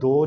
2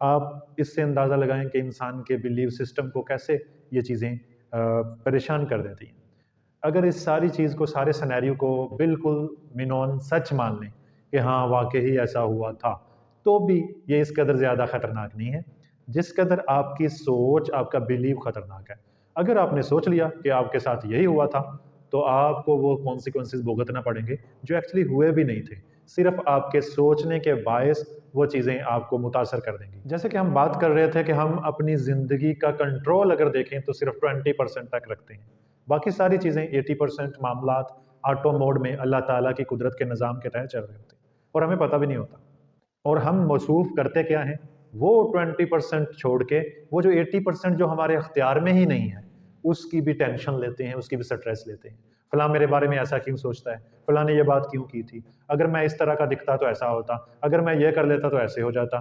آپ اس سے اندازہ لگائیں کہ انسان کے بلیو سسٹم کو کیسے یہ چیزیں پریشان کر دیتی ہیں۔ اگر اس ساری چیز کو، سارے سینیریو کو بالکل منون سچ مان لیں کہ ہاں واقعی ایسا ہوا تھا، تو بھی یہ اس قدر زیادہ خطرناک نہیں ہے جس قدر آپ کی سوچ، آپ کا بلیو خطرناک ہے۔ اگر آپ نے سوچ لیا کہ آپ کے ساتھ یہی ہوا تھا تو آپ کو وہ کانسیکوینسز بھگتنا پڑیں گے جو ایکچولی ہوئے بھی نہیں تھے، صرف آپ کے سوچنے کے باعث وہ چیزیں آپ کو متاثر کر دیں گی۔ جیسے کہ ہم بات کر رہے تھے کہ ہم اپنی زندگی کا کنٹرول اگر دیکھیں تو صرف 20% تک رکھتے ہیں، باقی ساری چیزیں 80% معاملات آٹو موڈ میں اللہ تعالیٰ کی قدرت کے نظام کے تحت چل رہے ہوتے ہیں اور ہمیں پتہ بھی نہیں ہوتا۔ اور ہم موصوف کرتے کیا ہیں؟ وہ 20% چھوڑ کے وہ جو 80% جو ہمارے اختیار میں ہی نہیں ہے اس کی بھی ٹینشن لیتے ہیں، اس کی بھی سٹریس لیتے ہیں۔ فلاں میرے بارے میں ایسا کیوں سوچتا ہے، فلاں نے یہ بات کیوں کی تھی، اگر میں اس طرح کا دکھتا تو ایسا ہوتا، اگر میں یہ کر لیتا تو ایسے ہو جاتا۔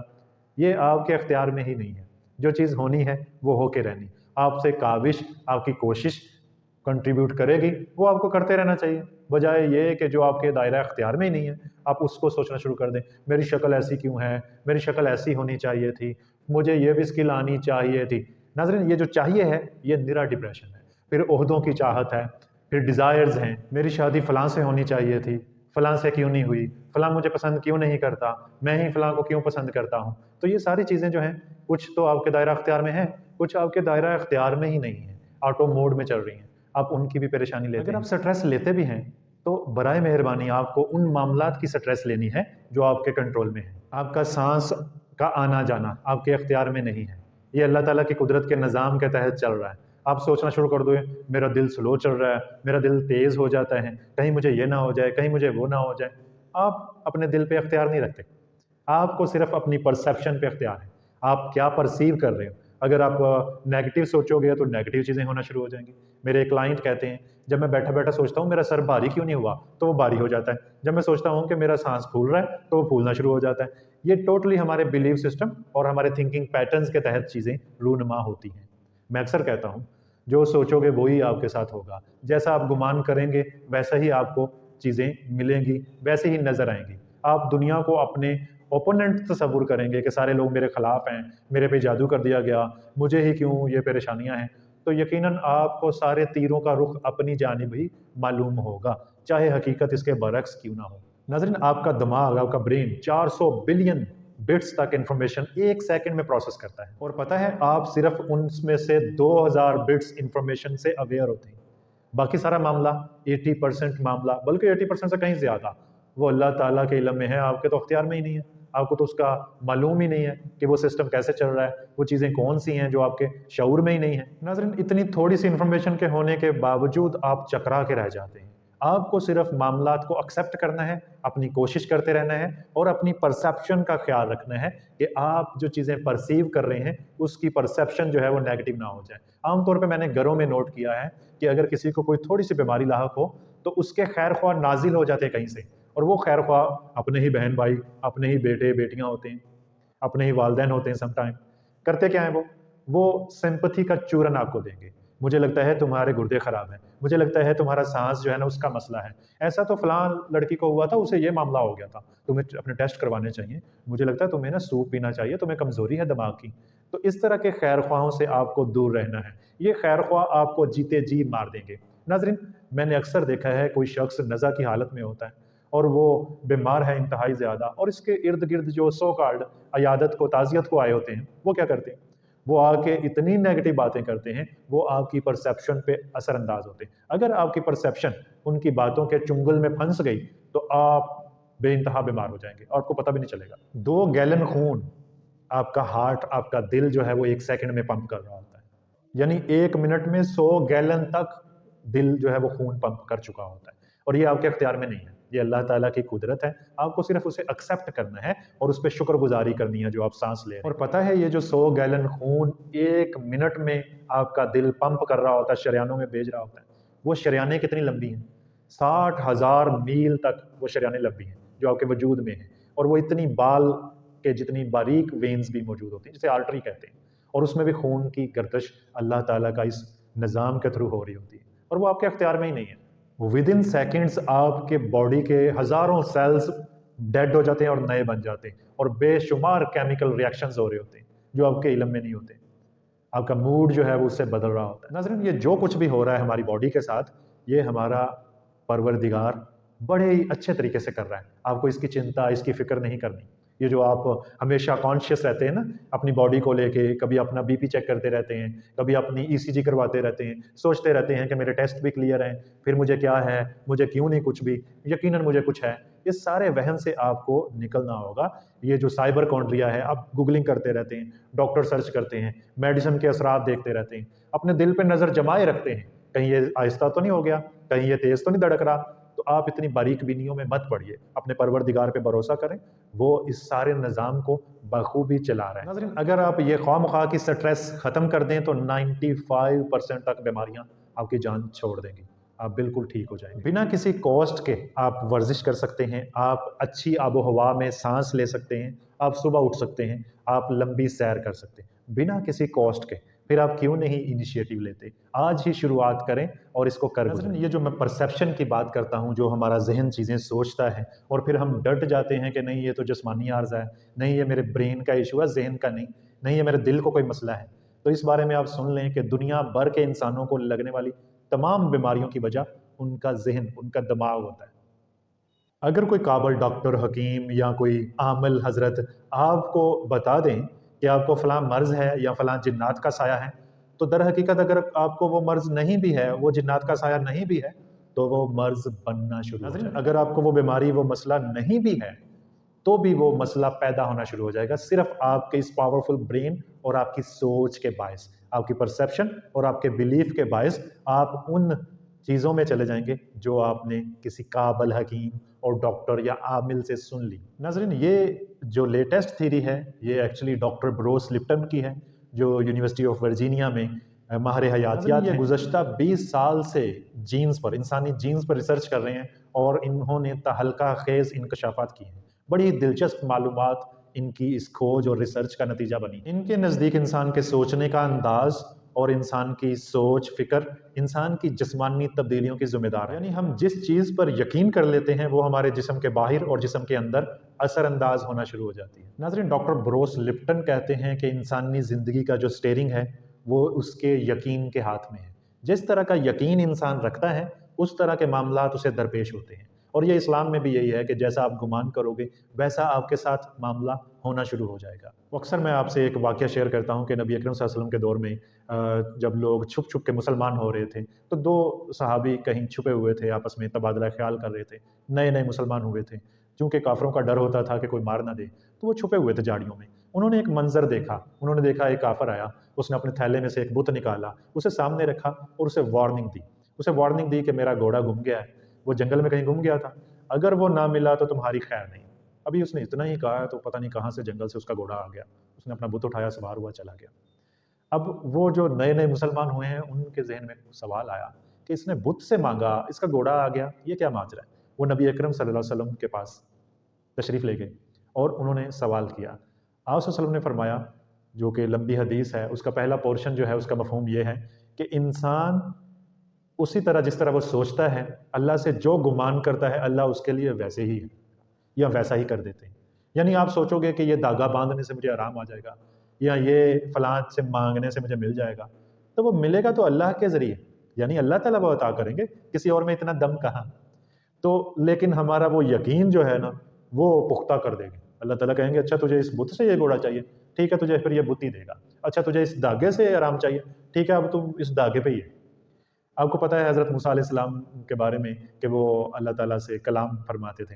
یہ آپ کے اختیار میں ہی نہیں ہے، جو چیز ہونی ہے وہ ہو کے رہنی۔ آپ سے کاوش، آپ کی کوشش کنٹریبیوٹ کرے گی، وہ آپ کو کرتے رہنا چاہیے، بجائے یہ کہ جو آپ کے دائرہ اختیار میں ہی نہیں ہے آپ اس کو سوچنا شروع کر دیں، میری شکل ایسی کیوں ہے، میری شکل ایسی ہونی چاہیے تھی، مجھے یہ بھی اسکل آنی چاہیے تھی۔ ناظرین، یہ جو چاہیے ہے یہ نرا ڈپریشن ہے، پھر عہدوں کی چاہت ہے، پھر ڈیزائرز ہیں، میری شادی فلاں سے ہونی چاہیے تھی، فلاں سے کیوں نہیں ہوئی، فلاں مجھے پسند کیوں نہیں کرتا، میں ہی فلاں کو کیوں پسند کرتا ہوں۔ تو یہ ساری چیزیں جو ہیں کچھ تو آپ کے دائرہ اختیار میں ہیں، کچھ آپ کے دائرہ اختیار میں ہی نہیں ہیں، آٹو موڈ میں چل رہی ہیں، آپ ان کی بھی پریشانی لیتے ہیں۔ اگر آپ سٹریس لیتے بھی ہیں تو برائے مہربانی آپ کو ان معاملات کی سٹریس لینی ہے جو آپ کے کنٹرول میں ہیں۔ آپ کا سانس کا آنا جانا آپ کے اختیار میں نہیں ہے، یہ اللہ تعالیٰ کی قدرت کے نظام کے تحت چل رہا ہے۔ آپ سوچنا شروع کر دو میرا دل سلو چل رہا ہے، میرا دل تیز ہو جاتا ہے، کہیں مجھے یہ نہ ہو جائے، کہیں مجھے وہ نہ ہو جائے۔ آپ اپنے دل پہ اختیار نہیں رکھتے، آپ کو صرف اپنی پرسیپشن پہ اختیار ہے، آپ کیا پرسیو کر رہے ہو۔ اگر آپ نیگیٹو سوچو گے تو نیگیٹو چیزیں ہونا شروع ہو جائیں گی۔ میرے ایک کلائنٹ کہتے ہیں جب میں بیٹھا بیٹھا سوچتا ہوں میرا سر بھاری کیوں نہیں ہوا تو وہ بھاری ہو جاتا ہے، جب میں سوچتا ہوں کہ میرا سانس پھول رہا ہے تو وہ پھولنا شروع ہو جاتا ہے۔ یہ ٹوٹلی ہمارے بلیف سسٹم اور ہمارے تھنکنگ پیٹرنز کے تحت چیزیں رونما ہوتی ہیں۔ میں اکثر کہتا ہوں جو سوچو گے وہی آپ کے ساتھ ہوگا، جیسا آپ گمان کریں گے ویسا ہی آپ کو چیزیں ملیں گی، ویسے ہی نظر آئیں گی۔ آپ دنیا کو اپنے اوپوننٹ تصور کریں گے کہ سارے لوگ میرے خلاف ہیں، میرے پہ جادو کر دیا گیا، مجھے ہی کیوں یہ پریشانیاں ہیں، تو یقیناً آپ کو سارے تیروں کا رخ اپنی جانب ہی معلوم ہوگا، چاہے حقیقت اس کے برعکس کیوں نہ ہو۔ ناظرین، آپ کا دماغ، آپ کا برین 400 بلین بٹس تک انفارمیشن ایک سیکنڈ میں پروسیس کرتا ہے، اور پتہ ہے آپ صرف ان میں سے 2000 بٹس انفارمیشن سے اویئر ہوتے ہیں۔ باقی سارا معاملہ 80% معاملہ، بلکہ 80% سے کہیں زیادہ، وہ اللہ تعالیٰ کے علم میں ہے، آپ کے تو اختیار میں ہی نہیں ہے۔ آپ کو تو اس کا معلوم ہی نہیں ہے کہ وہ سسٹم کیسے چل رہا ہے، وہ چیزیں کون سی ہیں جو آپ کے شعور میں ہی نہیں ہیں۔ ناظرین، اتنی تھوڑی سی انفارمیشن کے ہونے کے باوجود آپ چکرا کے رہ جاتے ہیں۔ آپ کو صرف معاملات کو ایکسیپٹ کرنا ہے، اپنی کوشش کرتے رہنا ہے اور اپنی پرسیپشن کا خیال رکھنا ہے کہ آپ جو چیزیں پرسیو کر رہے ہیں اس کی پرسیپشن جو ہے وہ نیگیٹو نہ ہو جائے۔ عام طور پہ میں نے گھروں میں نوٹ کیا ہے کہ اگر کسی کو کوئی تھوڑی سی بیماری لاحق ہو تو اس کے خیر خواہ نازل ہو جاتے ہیں کہیں سے، اور وہ خیر خواہ اپنے ہی بہن بھائی، اپنے ہی بیٹے بیٹیاں ہوتے ہیں، اپنے ہی والدین ہوتے ہیں۔ سم ٹائم کرتے کیا ہیں وہ سمپتھی کا چورن آپ کو دیں گے۔ مجھے لگتا ہے تمہارے گردے خراب ہیں، مجھے لگتا ہے تمہارا سانس جو ہے نا اس کا مسئلہ ہے، ایسا تو فلاں لڑکی کو ہوا تھا، اسے یہ معاملہ ہو گیا تھا، تمہیں اپنے ٹیسٹ کروانے چاہیے، مجھے لگتا ہے تمہیں نا سوپ پینا چاہیے، تمہیں کمزوری ہے دماغ کی۔ تو اس طرح کے خیر خواہوں سے آپ کو دور رہنا ہے، یہ خیر خواہ آپ کو جیتے جی مار دیں گے۔ ناظرین، میں نے اکثر دیکھا ہے کوئی شخص نزع کی حالت میں ہوتا ہے اور وہ بیمار ہے انتہائی زیادہ، اور اس کے ارد گرد جو سو کالڈ عیادت کو، تعزیت کو آئے ہوتے ہیں، وہ کیا کرتے ہیں؟ وہ آ کے اتنی نیگیٹو باتیں کرتے ہیں، وہ آپ کی پرسیپشن پہ اثر انداز ہوتے ہیں۔ اگر آپ کی پرسیپشن ان کی باتوں کے چنگل میں پھنس گئی تو آپ بے انتہا بیمار ہو جائیں گے اور آپ کو پتہ بھی نہیں چلے گا۔ 2 گیلن خون آپ کا ہارٹ، آپ کا دل جو ہے وہ 1 سیکنڈ میں پمپ کر رہا ہوتا ہے، یعنی 1 منٹ میں 100 گیلن تک دل جو ہے وہ خون پمپ کر چکا ہوتا ہے، اور یہ آپ کے اختیار میں نہیں ہے، یہ اللہ تعالیٰ کی قدرت ہے۔ آپ کو صرف اسے ایکسیپٹ کرنا ہے اور اس پہ شکر گزاری کرنی ہے جو آپ سانس لے رہے ہیں۔ اور پتہ ہے یہ جو 100 گیلن خون 1 منٹ میں آپ کا دل پمپ کر رہا ہوتا ہے، شریانوں میں بھیج رہا ہوتا ہے، وہ شریانیں کتنی لمبی ہیں؟ 60,000 میل تک وہ شریانیں لمبی ہیں جو آپ کے وجود میں ہیں، اور وہ اتنی بال کے جتنی باریک وینز بھی موجود ہوتی ہیں جسے آرٹری کہتے ہیں، اور اس میں بھی خون کی گردش اللہ تعالیٰ کا اس نظام کے تھرو ہو رہی ہوتی ہے، اور وہ آپ کے اختیار میں ہی نہیں ہے۔ ود ان سیکنڈز آپ کے باڈی کے ہزاروں سیلز ڈیڈ ہو جاتے ہیں اور نئے بن جاتے ہیں، اور بے شمار کیمیکل ریاکشنز ہو رہے ہوتے ہیں۔ جو آپ کے علم میں نہیں ہوتے. آپ کا موڈ جو ہے وہ اس سے بدل رہا ہوتا ہے. ناظرین یہ جو کچھ بھی ہو رہا ہے ہماری باڈی کے ساتھ یہ ہمارا پروردگار بڑے ہی اچھے طریقے سے کر رہا ہے. آپ کو اس کی چنتا اس کی فکر نہیں کرنی. یہ جو آپ ہمیشہ کانشیس رہتے ہیں نا اپنی باڈی کو لے کے, کبھی اپنا بی پی چیک کرتے رہتے ہیں, کبھی اپنی ای سی جی کرواتے رہتے ہیں, سوچتے رہتے ہیں کہ میرے ٹیسٹ بھی کلیئر ہیں, پھر مجھے کیا ہے, مجھے کیوں نہیں کچھ بھی, یقیناً مجھے کچھ ہے. یہ سارے وہم سے آپ کو نکلنا ہوگا. یہ جو سائبر کونڈریا ہے آپ گوگلنگ کرتے رہتے ہیں, ڈاکٹر سرچ کرتے ہیں, میڈیسن کے اثرات دیکھتے رہتے ہیں, اپنے دل پہ نظر جمائے رکھتے ہیں کہیں یہ آہستہ تو نہیں ہو گیا, کہیں یہ تیز تو نہیں دھڑک رہا. تو آپ اتنی باریک بینیوں میں مت پڑیے, اپنے پروردگار پہ بھروسہ کریں, وہ اس سارے نظام کو بخوبی چلا رہے ہیں. ناظرین اگر آپ یہ خواہ مخواہ کی سٹریس ختم کر دیں تو 95% تک بیماریاں آپ کی جان چھوڑ دیں گی, آپ بالکل ٹھیک ہو جائیں گے. بنا کسی کاسٹ کے آپ ورزش کر سکتے ہیں, آپ اچھی آب و ہوا میں سانس لے سکتے ہیں, آپ صبح اٹھ سکتے ہیں, آپ لمبی سیر کر سکتے ہیں بنا کسی کاسٹ کے. پھر آپ کیوں نہیں انیشیٹو لیتے, آج ہی شروعات کریں اور اس کو کر گزریں. یہ جو میں پرسیپشن کی بات کرتا ہوں, جو ہمارا ذہن چیزیں سوچتا ہے اور پھر ہم ڈٹ جاتے ہیں کہ نہیں یہ تو جسمانی عارضہ ہے, نہیں یہ میرے برین کا ایشو ہے, ذہن کا نہیں, نہیں یہ میرے دل کو کوئی مسئلہ ہے. تو اس بارے میں آپ سن لیں کہ دنیا بھر کے انسانوں کو لگنے والی تمام بیماریوں کی وجہ ان کا ذہن, ان کا دماغ ہوتا ہے. اگر کوئی قابل ڈاکٹر, حکیم یا کوئی عامل حضرت آپ کو بتا دیں کہ آپ کو فلاں مرض ہے یا فلاں جنات کا سایہ ہے, تو در حقیقت اگر آپ کو وہ مرض نہیں بھی ہے, وہ جنات کا سایہ نہیں بھی ہے, تو وہ مرض بننا شروع ہو جائے گا. اگر آپ کو وہ بیماری, وہ مسئلہ نہیں بھی ہے, تو بھی وہ مسئلہ پیدا ہونا شروع ہو جائے گا, صرف آپ کے اس پاورفل برین اور آپ کی سوچ کے باعث, آپ کی پرسیپشن اور آپ کے بیلیف کے باعث آپ ان چیزوں میں چلے جائیں گے جو آپ نے کسی قابل حکیم اور ڈاکٹر یا عامل سے سن لی. ناظرین یہ جو لیٹسٹ تھیری ہے یہ ایکچولی ڈاکٹر بروس لپٹن کی ہے, جو یونیورسٹی آف ورجینیا میں ماہر حیاتیات ہیں. گزشتہ 20 سال سے جینز پر, انسانی جینز پر ریسرچ کر رہے ہیں اور انہوں نے تہلکہ خیز انکشافات کی ہیں. بڑی دلچسپ معلومات ان کی اس کھوج اور ریسرچ کا نتیجہ بنی. ان کے نزدیک انسان کے سوچنے کا انداز اور انسان کی سوچ فکر انسان کی جسمانی تبدیلیوں کی ذمہ دار ہے. یعنی ہم جس چیز پر یقین کر لیتے ہیں وہ ہمارے جسم کے باہر اور جسم کے اندر اثر انداز ہونا شروع ہو جاتی ہے. ناظرین ڈاکٹر بروس لپٹن کہتے ہیں کہ انسانی زندگی کا جو سٹیئرنگ ہے وہ اس کے یقین کے ہاتھ میں ہے. جس طرح کا یقین انسان رکھتا ہے اس طرح کے معاملات اسے درپیش ہوتے ہیں. اور یہ اسلام میں بھی یہی ہے کہ جیسا آپ گمان کرو گے ویسا آپ کے ساتھ معاملہ ہونا شروع ہو جائے گا. اکثر میں آپ سے ایک واقعہ شیئر کرتا ہوں کہ نبی اکرم صلی اللہ علیہ وسلم کے دور میں جب لوگ چھپ چھپ کے مسلمان ہو رہے تھے تو 2 صحابی کہیں چھپے ہوئے تھے, آپس میں تبادلہ خیال کر رہے تھے, نئے نئے مسلمان ہوئے تھے. چونکہ کافروں کا ڈر ہوتا تھا کہ کوئی مار نہ دے تو وہ چھپے ہوئے تھے جھاڑیوں میں. انہوں نے ایک منظر دیکھا, انہوں نے دیکھا ایک کافر آیا, اس نے اپنے تھیلے میں سے ایک بت نکالا, اسے سامنے رکھا اور اسے وارننگ دی کہ میرا گھوڑا گم گیا ہے, وہ جنگل میں کہیں گم گیا تھا, اگر وہ نہ ملا تو تمہاری خیر نہیں. ابھی اس نے اتنا ہی کہا تو پتہ نہیں کہاں سے جنگل سے اس کا گھوڑا آ گیا, اس نے اپنا بت اٹھایا, سوار ہوا, چلا گیا. اب وہ جو نئے نئے مسلمان ہوئے ہیں ان کے ذہن میں سوال آیا کہ اس نے بت سے مانگا, اس کا گھوڑا آ گیا, یہ کیا ماجرا ہے. وہ نبی اکرم صلی اللہ علیہ وسلم کے پاس تشریف لے گئے اور انہوں نے سوال کیا. آپ صلی اللہ علیہ وسلم نے فرمایا, جو کہ لمبی حدیث ہے, اس کا پہلا پورشن جو ہے اس کا مفہوم یہ ہے کہ انسان اسی طرح جس طرح وہ سوچتا ہے, اللہ سے جو گمان کرتا ہے اللہ اس کے لیے ویسے ہی ہے یا ویسا ہی کر دیتے ہیں. یعنی آپ سوچو گے کہ یہ دھاگا باندھنے سے مجھے آرام آ جائے گا یا یہ فلاں سے مانگنے سے مجھے مل جائے گا, تو وہ ملے گا تو اللہ کے ذریعے, یعنی اللہ تعالیٰ وہ عطا کریں گے, کسی اور میں اتنا دم کہاں. تو لیکن ہمارا وہ یقین جو ہے نا وہ پختہ کر دے گے. اللہ تعالیٰ کہیں گے اچھا تجھے اس بت سے یہ گھوڑا چاہیے, ٹھیک ہے تجھے پھر یہ بت ہی دے گا. اچھا تجھے اس دھاگے سے آرام چاہیے, ٹھیک ہے اب تم اس دھاگے پہ ہی ہے. آپ کو پتہ ہے حضرت موسیٰ علیہ السلام کے بارے میں کہ وہ اللہ تعالیٰ سے کلام فرماتے تھے.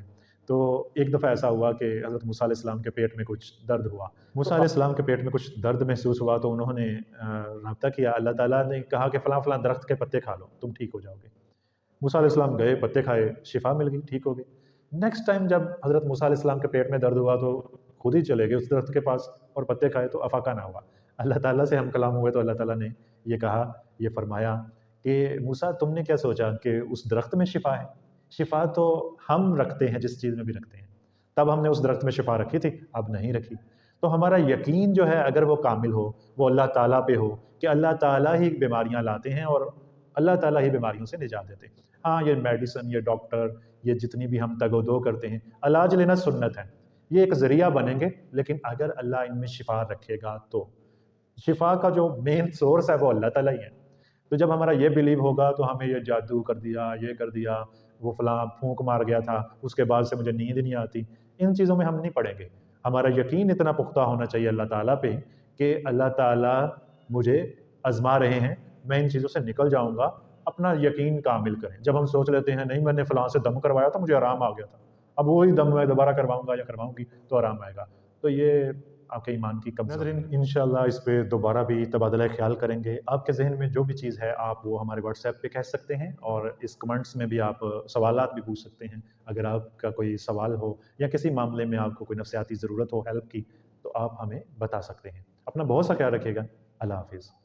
تو ایک دفعہ ایسا ہوا کہ حضرت موسیٰ علیہ السلام کے پیٹ میں کچھ درد ہوا. موسیٰ علیہ السلام کے پیٹ میں کچھ درد محسوس ہوا تو انہوں نے رابطہ کیا. اللہ تعالیٰ نے کہا کہ فلاں فلاں درخت کے پتے کھا لو, تم ٹھیک ہو جاؤ گے. موسیٰ علیہ السلام گئے, پتے کھائے, شفا مل گئی, ٹھیک ہو گئے. نیکسٹ ٹائم جب حضرت موسیٰ علیہ السلام کے پیٹ میں درد ہوا تو خود ہی چلے گئے اس درخت کے پاس اور پتے کھائے تو افاقہ نہ ہوا. اللہ تعالیٰ سے ہم کلام ہوئے تو اللہ تعالیٰ نے یہ کہا, یہ فرمایا کہ موسیٰ تم نے کیا سوچا کہ اس درخت میں شفا ہے؟ شفا تو ہم رکھتے ہیں جس چیز میں بھی رکھتے ہیں. تب ہم نے اس درخت میں شفا رکھی تھی, اب نہیں رکھی. تو ہمارا یقین جو ہے اگر وہ کامل ہو, وہ اللہ تعالیٰ پہ ہو کہ اللہ تعالیٰ ہی بیماریاں لاتے ہیں اور اللہ تعالیٰ ہی بیماریوں سے نجات دیتے ہیں. ہاں یہ میڈیسن, یہ ڈاکٹر, یہ جتنی بھی ہم تگ و دو کرتے ہیں, علاج لینا سنت ہے, یہ ایک ذریعہ بنیں گے، لیکن اگر اللہ ان میں شفا رکھے گا تو شفا کا جو مین سورس ہے وہ اللہ تعالیٰ ہی ہے۔ تو جب ہمارا یہ بلیو ہوگا تو ہمیں یہ جادو کر دیا، یہ کر دیا، وہ فلاں پھونک مار گیا تھا، اس کے بعد سے مجھے نیند نہیں آتی، ان چیزوں میں ہم نہیں پڑیں گے۔ ہمارا یقین اتنا پختہ ہونا چاہیے اللہ تعالیٰ پہ کہ اللہ تعالیٰ مجھے آزما رہے ہیں، میں ان چیزوں سے نکل جاؤں گا۔ اپنا یقین کامل کریں۔ جب ہم سوچ لیتے ہیں نہیں میں نے فلاں سے دم کروایا تھا مجھے آرام آ گیا تھا، اب وہی دم میں دوبارہ کرواؤں گا یا کرواؤں گی تو آرام آئے گا، تو یہ آپ کے ایمان کی کمزوری۔ ناظرین انشاءاللہ اس پہ دوبارہ بھی تبادلہ خیال کریں گے۔ آپ کے ذہن میں جو بھی چیز ہے آپ وہ ہمارے واٹس ایپ پہ کہہ سکتے ہیں، اور اس کمنٹس میں بھی آپ سوالات بھی پوچھ سکتے ہیں۔ اگر آپ کا کوئی سوال ہو یا کسی معاملے میں آپ کو کوئی نفسیاتی ضرورت ہو ہیلپ کی تو آپ ہمیں بتا سکتے ہیں۔ اپنا بہت سا خیال رکھیے گا۔ اللہ حافظ۔